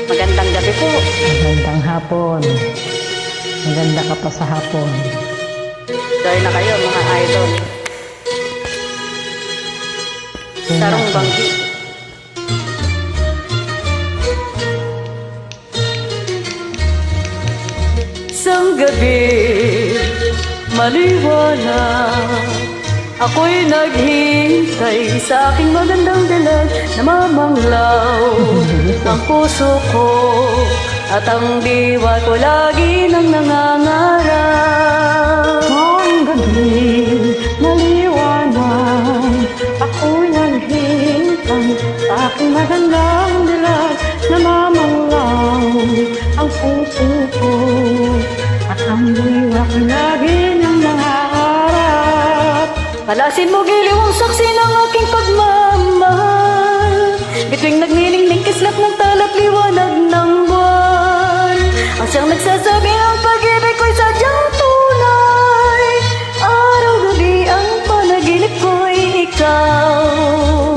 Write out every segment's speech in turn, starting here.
Magandang gabi po. Magandang hapon. Maganda ka pa sa hapon. Join na kayo mga idol. Sarong Banggi. Isang gabi, maliwanag, ako'y naghihintay sa aking magandang dalag na mamanglaw ang puso ko at ang diwa ko lagi nang nangangarap. Ang gabi, maliwanag, ako'y naghihintay sa aking magandang dilag na mamanglaw ang puso ko at ang diwa ko lagi nang nangangarap. Palasin mo giliw ang saksi ng aking pagmamahal, bituing nagniningning kislap ng talap liwanag ng buwan, ang siyang nagsasabi ang pag-ibig ko'y sadyang tunay. Araw-gabi ang panaginip ko'y ikaw.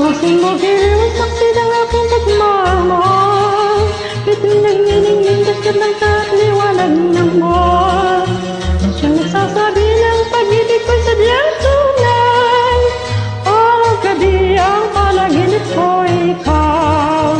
Palasin mo giliw ang saksi ng aking pagmamahal, bituing nagniningning kislap ng talap liwanag ng buwan, ang siyang nagsasabi ng pag-ibig ko'y sadyang tunay. Araw-gabi ang panaginip ko'y ikaw.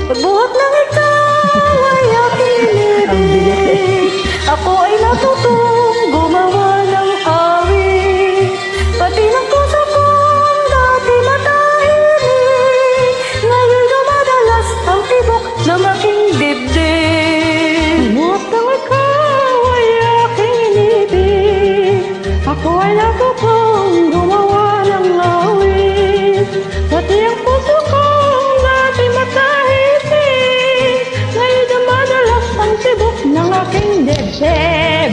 Pagbuhat ng ikaw ay aking inibig, ako ay natutong gumawa ng awit, pati ng puso kong dati matahimik, ngayon dumadalas ang tibok ng aking dibdib. Buhat ng ikaw ay aking inibig, ako ay natutong gumawa ng awit, pati ang puso kong dati matahimik, ngayon dumadalas ang tibok ng aking dibdib.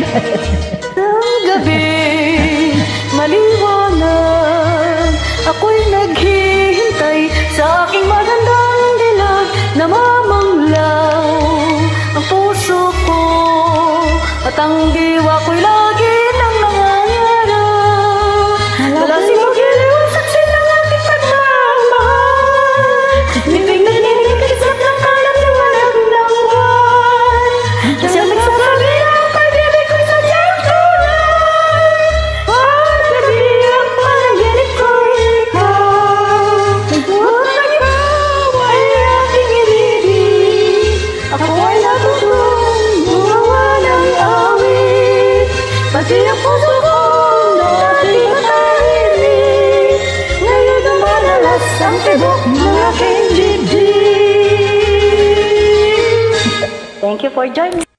Ang gabi, maliwanag, ako'y naghihintay sa aking magandang dilag na mamanglaw ang puso ko at ang diwa ko'y lagi nang nangangarap. Palasin mo giliw ang saksi ng aking pagmamahal, bituing nagniningning kislap ng talap liwanag ng buwan, na siyang nagsasabi ang pag-ibig ko'y sadyang tunay. Pag-gabi ang panaginip ko'y ikaw. Pagbuhat ng ikaw ay aking inibig, ako ay natutong gumawa ng awit, pati ang puso kong dati matahimik, ngayon dumadalas ang tibok ng aking dibdib. Thank you for joining.